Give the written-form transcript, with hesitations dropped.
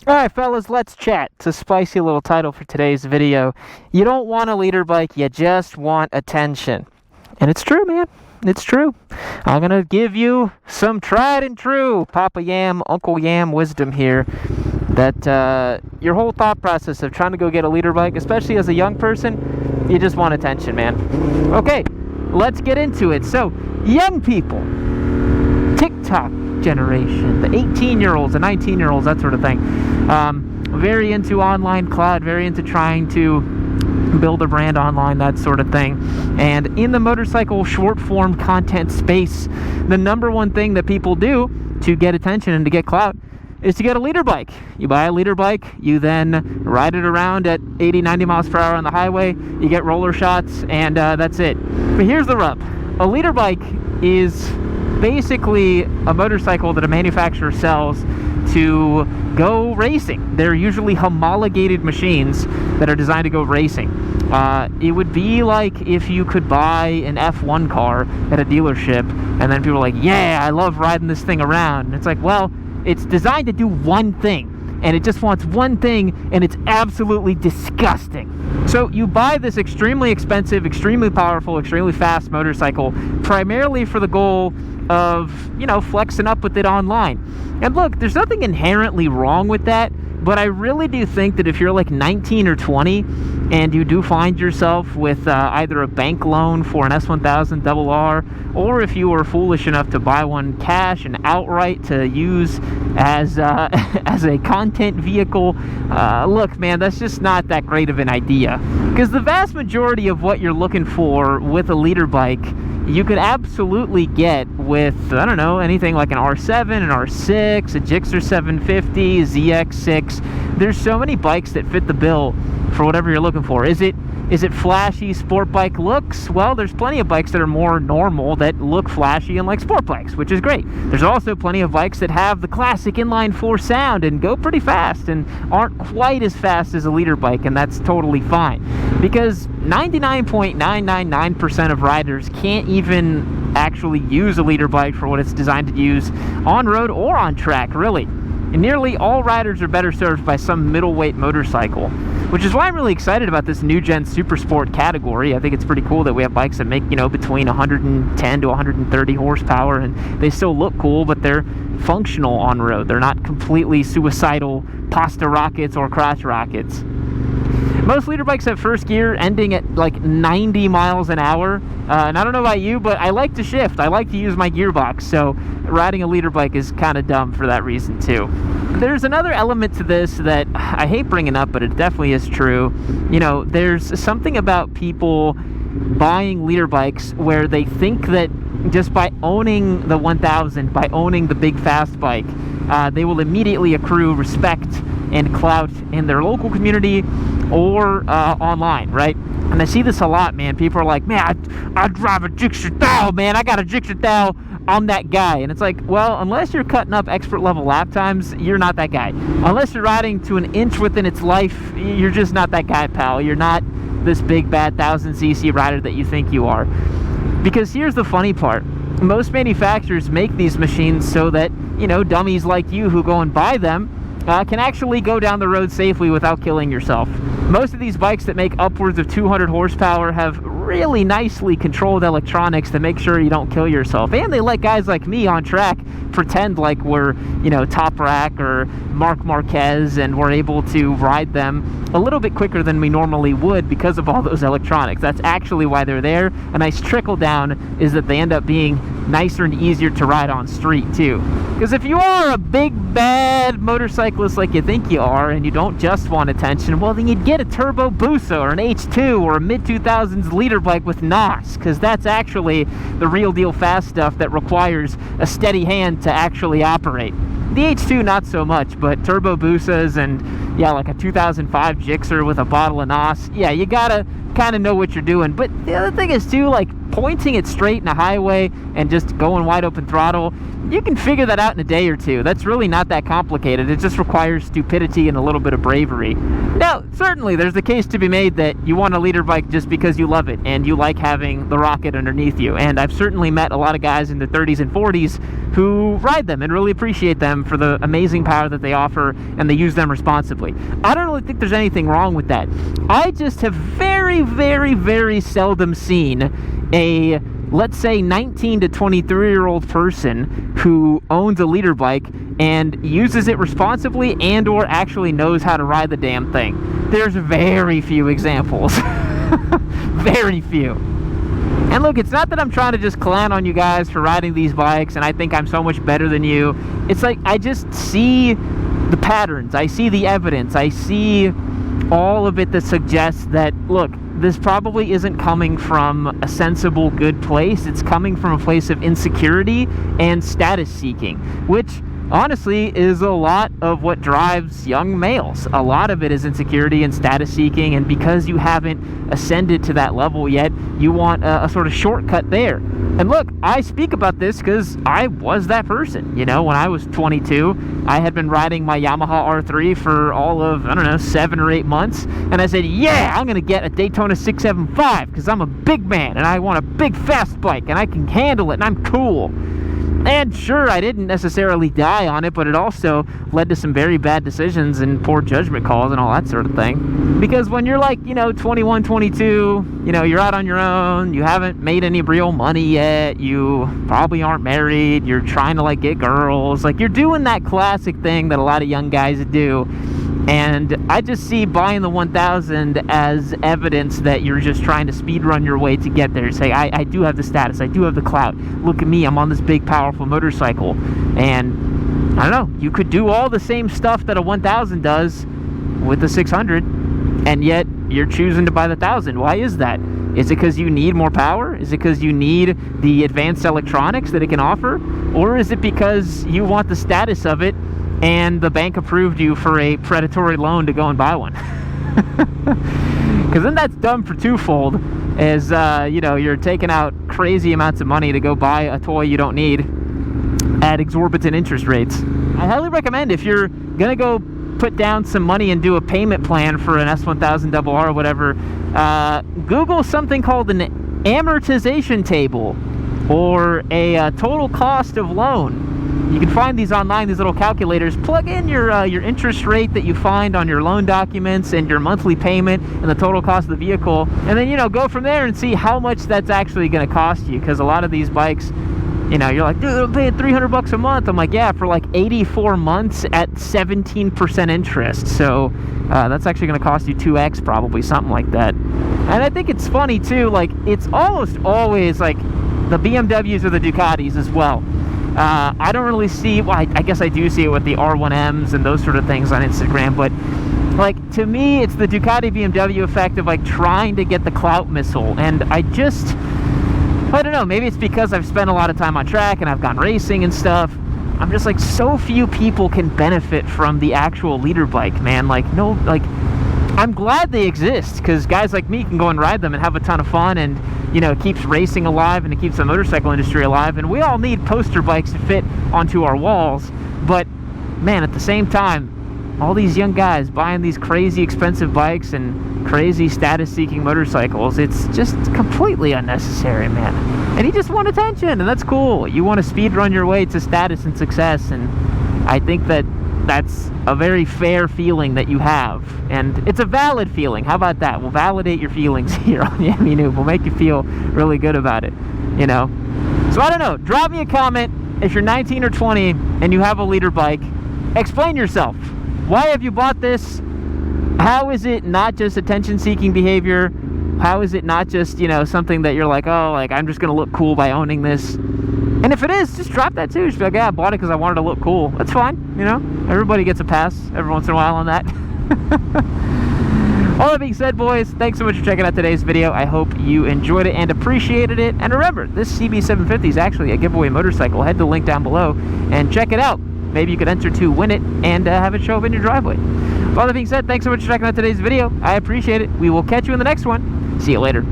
Alright fellas, let's chat. It's a spicy little title for today's video. You don't want a leader bike, you just want attention. And it's true, man. It's true. I'm gonna give you some tried and true Papa Yam, Uncle Yam wisdom here. That your whole thought process of trying to go get a leader bike, especially as a young person, you just want attention, man. Okay, let's get into it. So, young people, TikTok generation, the 18-year-olds, the 19-year-olds, that sort of thing. Very into online cloud, very into trying to build a brand online, that sort of thing. And in the motorcycle short form content space, the number one thing that people do to get attention and to get clout is to get a leader bike. You buy a leader bike, you then ride it around at 80, 90 miles per hour on the highway, you get roller shots, and that's it. But here's the rub. A leader bike is basically a motorcycle that a manufacturer sells to go racing. They're usually homologated machines that are designed to go racing. It would be like if you could buy an F1 car at a dealership and then people are like, yeah, I love riding this thing around. And it's like, well, it's designed to do one thing, and it just wants one thing, and it's absolutely disgusting. So you buy this extremely expensive, extremely powerful, extremely fast motorcycle primarily for the goal of, you know, flexing up with it online. And look, there's nothing inherently wrong with that, but I really do think that if you're like 19 or 20 and you do find yourself with either a bank loan for an S1000 RR, or if you were foolish enough to buy one cash and outright to use as as a content vehicle, look, man, that's just not that great of an idea. Because the vast majority of what you're looking for with a leader bike, you could absolutely get with, I don't know, anything like an R7, an R6, a Gixxer 750, ZX6. There's so many bikes that fit the bill for whatever you're looking for. Is it flashy sport bike looks? Well, there's plenty of bikes that are more normal that look flashy and like sport bikes, which is great. There's also plenty of bikes that have the classic inline four sound and go pretty fast and aren't quite as fast as a leader bike, and that's totally fine. Because 99.999% of riders can't even actually use a leader bike for what it's designed to use on road or on track, really. And nearly all riders are better served by some middleweight motorcycle, which is why I'm really excited about this new gen super sport category. I think it's pretty cool that we have bikes that make, you know, between 110 to 130 horsepower, and they still look cool, but they're functional on road. They're not completely suicidal pasta rockets or crotch rockets. Most leader bikes have first gear ending at like 90 miles an hour. And I don't know about you, but I like to shift. I like to use my gearbox. So riding a leader bike is kind of dumb for that reason too. There's another element to this that I hate bringing up, but it definitely is true. You know, there's something about people buying leader bikes where they think that just by owning the 1000, by owning the big fast bike, they will immediately accrue respect and clout in their local community or online, right? And I see this a lot, man. People are like, man, I drive a Gixxer Thou, man. I got a Gixxer Thou. I'm that guy. And it's like, well, unless you're cutting up expert level lap times, you're not that guy. Unless you're riding to an inch within its life, you're just not that guy, pal. You're not this big bad 1000cc rider that you think you are. Because here's the funny part. Most manufacturers make these machines so that, you know, dummies like you who go and buy them can actually go down the road safely without killing yourself. Most of these bikes that make upwards of 200 horsepower have really nicely controlled electronics to make sure you don't kill yourself. And they let guys like me on track pretend like we're, you know, Top Rack or Marc Marquez, and we're able to ride them a little bit quicker than we normally would because of all those electronics. That's actually why they're there. A nice trickle down is that they end up being nicer and easier to ride on street too. Because if you are a big bad motorcyclist like you think you are, and you don't just want attention, well, then you'd get a Turbo Hayabusa or an H2 or a mid-2000s leader bike with NOS, because that's actually the real deal fast stuff that requires a steady hand to actually operate. The H2 not so much, but Turbo Hayabusas and, yeah, like a 2005 Gixxer with a bottle of NOS, yeah, you gotta kind of know what you're doing. But the other thing is too, like, pointing it straight in a highway and just going wide open throttle, you can figure that out in a day or two. That's really not that complicated. It just requires stupidity and a little bit of bravery. Now, certainly there's the case to be made that you want a leader bike just because you love it and you like having the rocket underneath you. And I've certainly met a lot of guys in their 30s and 40s who ride them and really appreciate them for the amazing power that they offer, and they use them responsibly. I don't really think there's anything wrong with that. I just have very, very, very seldom seen a, let's say, 19 to 23-year-old person who owns a leader bike and uses it responsibly and or actually knows how to ride the damn thing. There's very few examples. Very few. And look, it's not that I'm trying to just clown on you guys for riding these bikes and I think I'm so much better than you. It's like I just see the patterns. I see the evidence. I see all of it that suggests that, look, this probably isn't coming from a sensible, good place. It's coming from a place of insecurity and status seeking, which honestly is a lot of what drives young males. A lot of it is insecurity and status seeking, and because you haven't ascended to that level yet, you want a sort of shortcut there. And look, I speak about this because I was that person. You know, when I was 22, I had been riding my Yamaha R3 for all of, I don't know, 7 or 8 months, and I said, yeah, I'm going to get a Daytona 675 because I'm a big man and I want a big fast bike and I can handle it and I'm cool. And sure, I didn't necessarily die on it, but it also led to some very bad decisions and poor judgment calls and all that sort of thing. Because when you're like, 21, 22, you're out on your own, you haven't made any real money yet, you probably aren't married, you're trying to like get girls, like you're doing that classic thing that a lot of young guys do. And I just see buying the 1000 as evidence that you're just trying to speed run your way to get there. Say, I do have the status, I do have the clout. Look at me, I'm on this big, powerful motorcycle. And I don't know, you could do all the same stuff that a 1000 does with the 600, and yet you're choosing to buy the 1000. Why is that? Is it because you need more power? Is it because you need the advanced electronics that it can offer? Or is it because you want the status of it and the bank approved you for a predatory loan to go and buy one? Because then that's dumb for twofold, as you're taking out crazy amounts of money to go buy a toy you don't need at exorbitant interest rates. I highly recommend, if you're gonna go put down some money and do a payment plan for an S1000RR or whatever, Google something called an amortization table or a total cost of loan. You can find these online, these little calculators. Plug in your interest rate that you find on your loan documents and your monthly payment and the total cost of the vehicle, and then go from there and see how much that's actually going to cost you. Because a lot of these bikes, you're like, dude, I'm paying $300 a month. I'm like, yeah, for like 84 months at 17% interest. So that's actually going to cost you 2x, probably, something like that. And I think it's funny too. Like, it's almost always like the BMWs or the Ducatis as well. I don't really see, well, I guess I do see it with the R1Ms and those sort of things on Instagram, but like, to me, it's the Ducati BMW effect of like trying to get the clout missile. And I don't know, maybe it's because I've spent a lot of time on track and I've gone racing and stuff. I'm just like, so few people can benefit from the actual leader bike, man. Like, no, like, I'm glad they exist, because guys like me can go and ride them and have a ton of fun, and it keeps racing alive and it keeps the motorcycle industry alive, and we all need poster bikes to fit onto our walls. But man, at the same time, all these young guys buying these crazy expensive bikes and crazy status seeking motorcycles, it's just completely unnecessary, man. And you just want attention, and that's cool. You want to speed run your way to status and success, and I think that that's a very fair feeling that you have, and it's a valid feeling. How about that? We'll validate your feelings here on the ME Noob. We'll make you feel really good about it, So I don't know, drop me a comment if you're 19 or 20 and you have a leader bike. Explain yourself. Why have you bought this? How is it not just attention-seeking behavior? How is it not just, something that you're like, oh, like, I'm just gonna look cool by owning this? And if it is, just drop that too. Just be like, yeah, I bought it because I wanted to look cool. That's fine, Everybody gets a pass every once in a while on that. All that being said, boys, thanks so much for checking out today's video. I hope you enjoyed it and appreciated it. And remember, this CB750 is actually a giveaway motorcycle. Head to the link down below and check it out. Maybe you could enter to win it and have it show up in your driveway. All that being said, thanks so much for checking out today's video. I appreciate it. We will catch you in the next one. See you later.